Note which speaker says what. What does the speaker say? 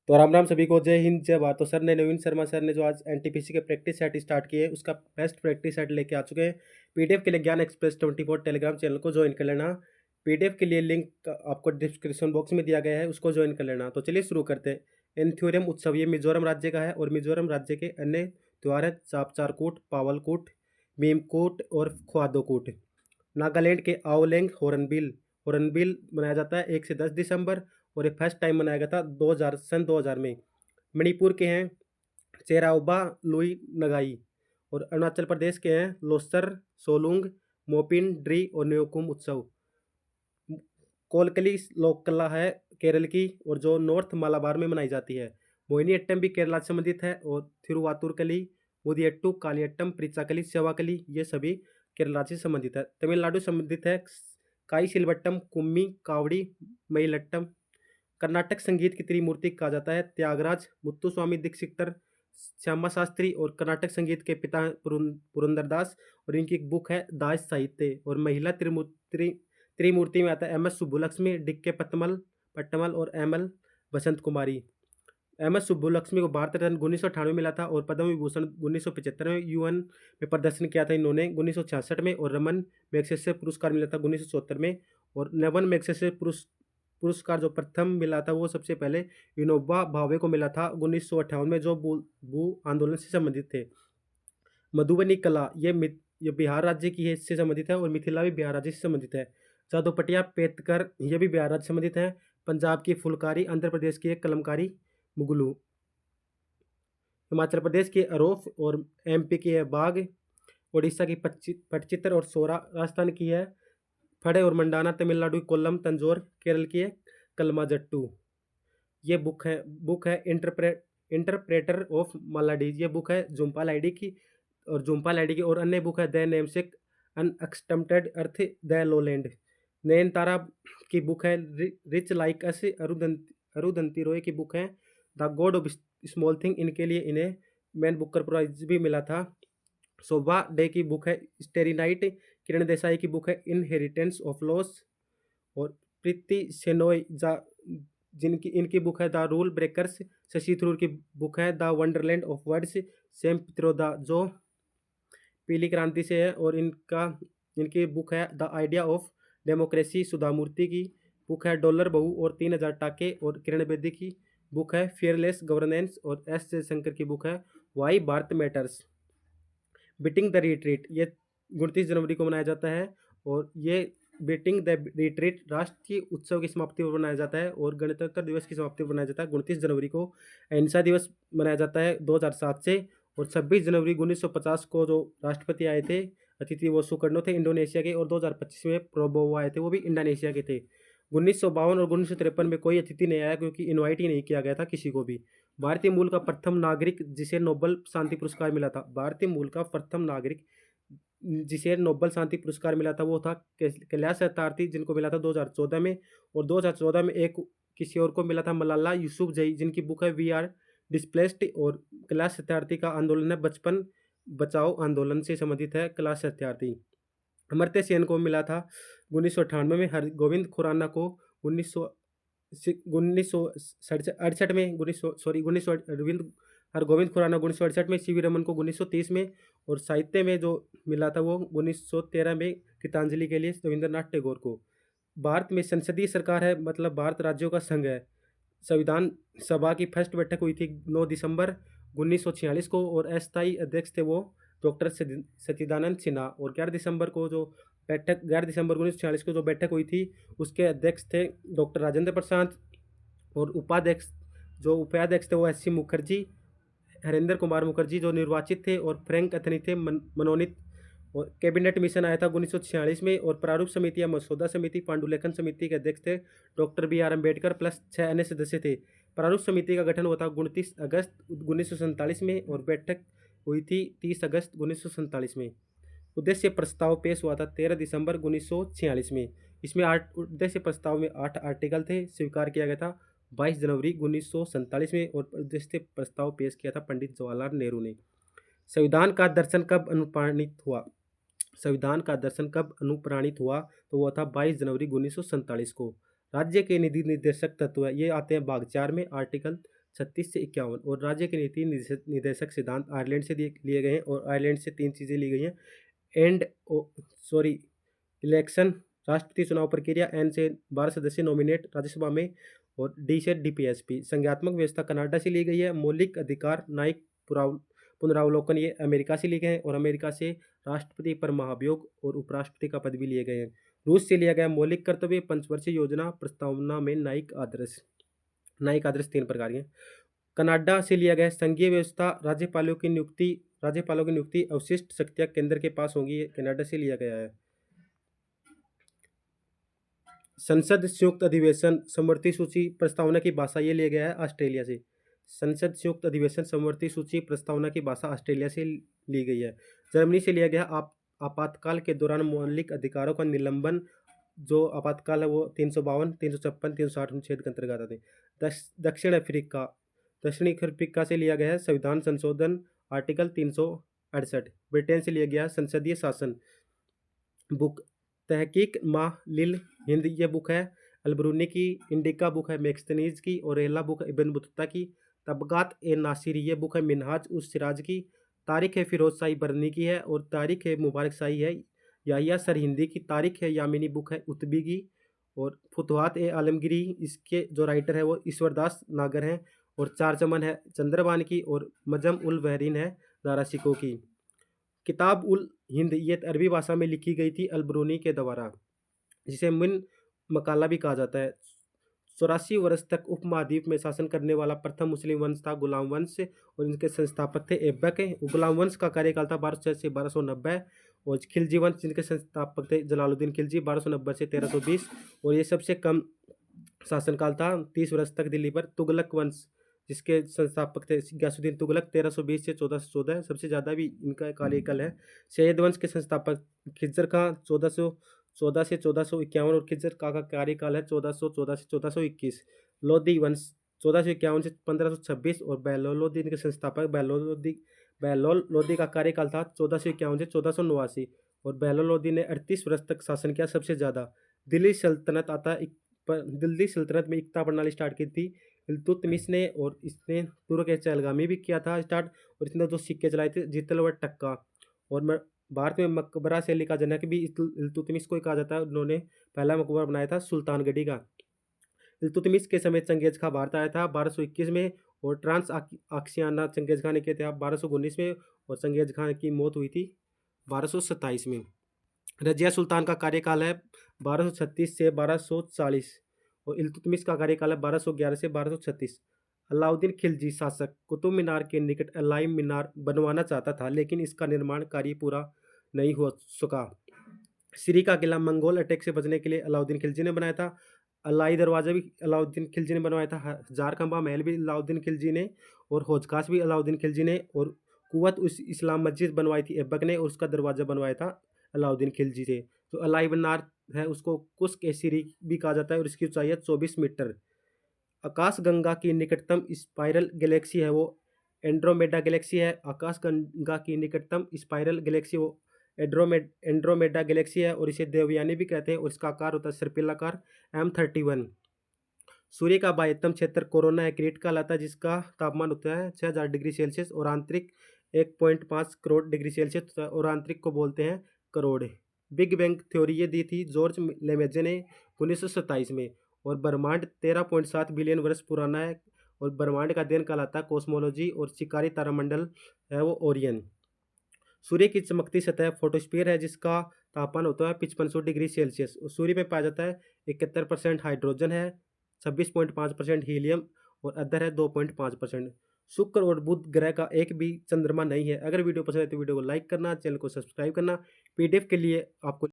Speaker 1: तो राम राम सभी को, जय हिंद जय भारत। तो सर ने नवीन शर्मा सर ने जो आज एनटीपीसी के प्रैक्टिस सेट स्टार्ट किए उसका बेस्ट प्रैक्टिस सेट लेके आ चुके हैं। पीडीएफ के लिए ज्ञान एक्सप्रेस 24 टेलीग्राम चैनल को ज्वाइन कर लेना। पीडीएफ के लिए लिंक आपको डिस्क्रिप्शन बॉक्स में दिया गया है, उसको ज्वाइन कर लेना। तो चलिए शुरू करते हैं। एंथ्योरम उत्सव ये मिजोरम राज्य का है और मिजोरम राज्य के अन्य त्यौहार है चापचारकूट, पावलकूट, भीमकूट और ख्वादोकूट। नागालैंड के आओलेंग हॉर्नबिल हॉर्नबिल मनाया जाता है 1 से 10 दिसंबर, और ये फर्स्ट टाइम मनाया गया था 2000 में। मणिपुर के हैं चेराओबा लुई नगाई, और अरुणाचल प्रदेश के हैं लोसर, सोलुंग, मोपिन ड्री और न्योकुम उत्सव। कोलकली लोक कला है केरल की, और जो नॉर्थ मालाबार में मनाई जाती है। मोहिनीअट्टम भी केरला से संबंधित है, और थिरुवातुरकली, मुदियट्टू, कालियट्टम, प्रिचाकली, सेवाकली ये सभी केरला से संबंधित है। तमिलनाडु संबंधित है काई सिलवट्टम, कुम्मी, कावड़ी, मयिलट्टम। कर्नाटक संगीत की त्रिमूर्ति कहा जाता है त्यागराज, मुत्तुस्वामी दीक्षितर, श्यामा शास्त्री, और कर्नाटक संगीत के पिता पुरंदरदास। और इनकी एक बुक है दास साहित्य। और महिला त्रिमूर्ति त्रिमूर्ति में आता है एम एस सुब्बुलक्ष्मी, डिक्के पट्टमल और एम एल बसंत कुमारी। एम एस सुब्बुलक्ष्मी को भारत रत्न 1998 में मिला था, और पद्म विभूषण 1975 में यूएन में प्रदर्शन किया था इन्होंने 1966 में। और रमन मैग्सेसे पुरस्कार मिला था 1974 में। और नवन मैग्सेसे पुरस्कार जो प्रथम मिला था वो सबसे पहले विनोबा भावे को मिला था 1958 में, जो भू आंदोलन से संबंधित थे। मधुबनी कला ये बिहार राज्य की है, इससे संबंधित है। और मिथिला भी बिहार राज्य से संबंधित है। जादोपटिया पेतकर ये भी बिहार राज्य से संबंधित है। पंजाब की फुलकारी, आंध्र प्रदेश की है कलमकारी मुगलू, हिमाचल प्रदेश की अरोफ, और एमपी की है बाघ, उड़ीसा की पटचित्र और सोरा, राजस्थान की है फड़े और मंडाना, तमिलनाडु की कोल्लम तंजोर, केरल की है कलमाजट्टू। ये बुक है इंटरप्रेटर ऑफ मालाडीज। ये बुक है जुम्पा लाइडी की। और अन्य बुक है the namesake unaccustomed earth the lowland. Nayantara की बुक है rich like us. Arundhati Roy की बुक है the god of small thing. इनके लिए इन्हें मैन बुकर प्राइज भी मिला था। शोभा डे की बुक है स्टेरी नाइट। किरण देसाई की बुक है इनहेरिटेंस ऑफ लॉस। और प्रीति शेनोय जिनकी इनकी बुक है the rule breakers. Shashi Tharoor की बुक है the Wonderland of words. Same Pitroda जो पीली क्रांति से है, और इनकी बुक है द आइडिया ऑफ डेमोक्रेसी। सुधा मूर्ति की बुक है डॉलर बहू और 3000 टाके। और किरण बेदी की बुक है फियरलेस गवर्नेंस। और एस जयशंकर की बुक है why Bharat matters. Beating the retreat ये 29 जनवरी को मनाया जाता है। और ये बीटिंग द रिट्रीट राष्ट्रीय उत्सव की समाप्ति पर मनाया जाता है, और गणतंत्र दिवस की समाप्ति पर मनाया जाता है 29 जनवरी को। अहिंसा दिवस मनाया जाता है 2007 से। और 26 जनवरी 1950 को जो राष्ट्रपति आए थे अतिथि वो सुकर्णो थे इंडोनेशिया के। और 2025 में प्रोबोवो आए थे, वो भी इंडोनेशिया के थे। 1952 और 1953 में कोई अतिथि नहीं आया, क्योंकि इन्वाइट ही नहीं किया गया था किसी को भी। भारतीय मूल का प्रथम नागरिक जिसे नोबेल शांति पुरस्कार मिला था, भारतीय मूल का प्रथम नागरिक जिसे नोबेल शांति पुरस्कार मिला था वो था कैलाश सत्यार्थी, जिनको मिला था 2014 में। और 2014 में एक किसी और को मिला था मलाला यूसुफजई, जिनकी बुक है वी आर डिस्प्लेस्ड। और कैलाश सत्यार्थी का आंदोलन है बचपन बचाओ आंदोलन से संबंधित है कैलाश सत्यार्थी। अमर्त्य सेन को मिला था 1998 में। हरगोविंद खुराना को 1968 में हरगोविंद खुराना 1968 में। सीवी रमन को 1930 में। और साहित्य में जो मिला था वो 1913 में गीतांजलि के लिए रविंद्रनाथ टैगोर को। भारत में संसदीय सरकार है, मतलब भारत राज्यों का संघ है। संविधान सभा की फर्स्ट बैठक हुई थी 9 दिसंबर 1946 को, और अस्थायी अध्यक्ष थे वो डॉक्टर सच्चिदानंद सिन्हा। और 11 दिसंबर 1946 को जो बैठक हुई थी उसके अध्यक्ष थे डॉक्टर राजेंद्र प्रसाद। और उपाध्यक्ष थे वो एस सी मुखर्जी, हरेंद्र कुमार मुखर्जी जो निर्वाचित थे, और फ्रैंक अथनी थे मनोनीत। और कैबिनेट मिशन आया था 1946 में। और प्रारूप समिति या मसौदा समिति पांडुलेखन समिति के अध्यक्ष थे doctor B R Ambedkar plus 6 अन्य सदस्य थे। प्रारूप समिति का गठन हुआ था 29 अगस्त 1947 में, और बैठक हुई थी 30 अगस्त 1947 में। उद्देश्य प्रस्ताव पेश हुआ था 13 दिसंबर 1946 में। इसमें उद्देश्य प्रस्ताव में 8 आर्टिकल थे, स्वीकार किया गया था 22 जनवरी 1947 में। और उद्देश्य प्रस्ताव पेश किया था पंडित जवाहरलाल नेहरू ने। संविधान का दर्शन कब अनुप्राणित हुआ? संविधान का दर्शन कब अनुप्राणित हुआ तो वो था 22 जनवरी 1947 को। राज्य के निधि निर्देशक तत्व ये आते हैं भाग 4 में, आर्टिकल 36 से 51 और राज्य के नीति निर्देशक सिद्धांत आयरलैंड से लिए गए हैं और आयरलैंड से 3 चीज़ें ली गई हैं। एंड सॉरी इलेक्शन राष्ट्रपति चुनाव प्रक्रिया, एन से 12 सदस्य नॉमिनेट राज्यसभा में और डी से डीपीएसपी। संज्ञात्मक व्यवस्था कनाडा से ली गई है। मौलिक अधिकार न्यायिक पुनरावलोकन ये अमेरिका से लिए गए हैं और अमेरिका से राष्ट्रपति पर महाभियोग और उपराष्ट्रपति का पद भी लिए गए हैं। रूस से लिया गया मौलिक कर्तव्य पंचवर्षीय योजना प्रस्तावना में न्यायिक आदर्श 3 प्रकार के हैं। कनाडा से लिया गया संघीय व्यवस्था राज्यपालों की नियुक्ति अवशिष्ट शक्तियां केंद्र के पास होंगी, ये कनाडा से लिया गया है। संसद संयुक्त अधिवेशन समवर्ती सूची प्रस्तावना की भाषा ये लिया गया है ऑस्ट्रेलिया से। संसद संयुक्त अधिवेशन समवर्ती सूची प्रस्तावना की भाषा ऑस्ट्रेलिया से ली गई है। जर्मनी से लिया गया आपातकाल के दौरान मौलिक अधिकारों का निलंबन, जो आपातकाल है वो 352, 356, 360 अनुच्छेद के अंतर्गत आते हैं। दक्षिण अफ्रीका से लिया गया है संविधान संशोधन आर्टिकल 368। ब्रिटेन से लिया गया संसदीय शासन बुक तहकीक लिल हिंद ये बुक है। अलबरूनी की इंडिका बुक है मैक्सनीज की और रेला बुक है इब्न बतूता की। तबगात ए नासिरी ये बुक है मिनहाज उस सिराज की। तारीख है फिरोज शाही बरनी की है और तारीख है मुबारक शाही है याहिया सरहिंदी की। तारीख है यामिनी बुक है उतबी की और फुतुहात ए आलमगिरी इसके जो राइटर है वो ईश्वरदास नागर हैं और चार चमन है चंद्रबान की और मजम उल बहरीन है दारा सिको की। किताब उल हिंद ये अरबी भाषा में लिखी गई थी अलबरूनी के द्वारा, जिसे मिन मकाला भी कहा जाता है। 84 वर्ष तक उपमहाद्वीप में शासन करने वाला प्रथम मुस्लिम वंश था गुलाम वंश और इनके संस्थापक थे ऐबक। गुलाम वंश का कार्यकाल था 1206 से 1290 और खिलजी वंश जिनके संस्थापक थे जलालुद्दीन खिलजी 1290 से 1320 और ये सबसे कम शासनकाल था 30 वर्ष तक दिल्ली पर। तुगलक वंश जिसके संस्थापक थे गयासुद्दीन तुगलक 1320 से 1414, सबसे ज़्यादा भी इनका कार्यकाल है। सैयद वंश के संस्थापक खिज्र खां 1414 से 1451 और खिज्र खां का कार्यकाल है 1414 से 1421। लोधी वंश 1451 से 1526 और बहलोल लोधी के संस्थापक बहलोल लोधी का कार्यकाल था 1451 से 1489 और बहलोल लोधी ने 38 वर्ष तक शासन किया सबसे ज़्यादा। दिल्ली सल्तनत में इक्ता प्रणाली स्टार्ट की थी इल्तुतमिश ने और इसने तुर्क के चहलगामी भी किया था स्टार्ट और इसने 2 सिक्के चलाए थे जितल व टक्का। और भारत में मकबरा शैली का जनक भी इल्तुतमिश को ही कहा जाता है। उन्होंने पहला मकबरा बनाया था सुल्तानगढ़ी का। इल्तुतमिश के समय चंगेज खां भारत आया था 1221 में और ट्रांस आक्सियाना चंगेज खां ने किए थे 1219 में और चंगेज खां की मौत हुई थी 1227 में। रजिया सुल्तान का कार्यकाल है 1236 से 1240 और इल्तुतमिश का कार्यकाल है 1211 से 1236। अलाउद्दीन खिलजी शासक कुतुब मीनार के निकट अलाई मीनार बनवाना चाहता था लेकिन इसका निर्माण कार्य पूरा नहीं हो सका। सिरी का किला मंगोल अटैक से बचने के लिए अलाउद्दीन खिलजी ने बनाया था। अलाई दरवाज़ा भी अलाउद्दीन खिलजी ने बनवाया था। हजार खंबा महल भी अलाउद्दीन खिलजी ने और हौजखास भी अलाउद्दीन खिलजी ने और कुवत उस इस्लाम मस्जिद बनवाई थी ऐबक ने और उसका दरवाज़ा बनवाया था अलाउद्दीन खिलजी से। तो अलाई मीनार है उसको कुस्क ए सिरी भी कहा जाता है और इसकी ऊंचाई है 24 मीटर। आकाशगंगा की निकटतम स्पाइरल गैलेक्सी है वो एंड्रोमेडा गैलेक्सी है। आकाशगंगा की निकटतम स्पाइरल गैलेक्सी वो एंड्रोमेडा गैलेक्सी है और इसे देवयानी भी कहते हैं और इसका आकार होता है सर्पिलाकार M31। सूर्य का बाह्यतम क्षेत्र कोरोना एक्रीट कहलाता है जिसका तापमान होता है 6000 डिग्री सेल्सियस और आंतरिक 1.5 करोड़ डिग्री सेल्सियस और आंतरिक को बोलते हैं करोड़। बिग बैंग थ्योरी ये दी थी जॉर्ज लेमेजे ने 1927 में और ब्रह्मांड 13.7 बिलियन वर्ष पुराना है और ब्रह्मांड का अध्ययन कहलाता है कोस्मोलॉजी और शिकारी तारामंडल है वो ओरियन। सूर्य की चमकती सतह फोटोस्फीयर है जिसका तापमान होता है 5500 डिग्री सेल्सियस और सूर्य में पाया जाता है 71% हाइड्रोजन है, 26.5% हीलियम और अदर है 2.5%। शुक्र और बुध ग्रह का एक भी चंद्रमा नहीं है। अगर वीडियो पसंद है तो वीडियो को लाइक करना, चैनल को सब्सक्राइब करना। पीडीएफ के लिए आपको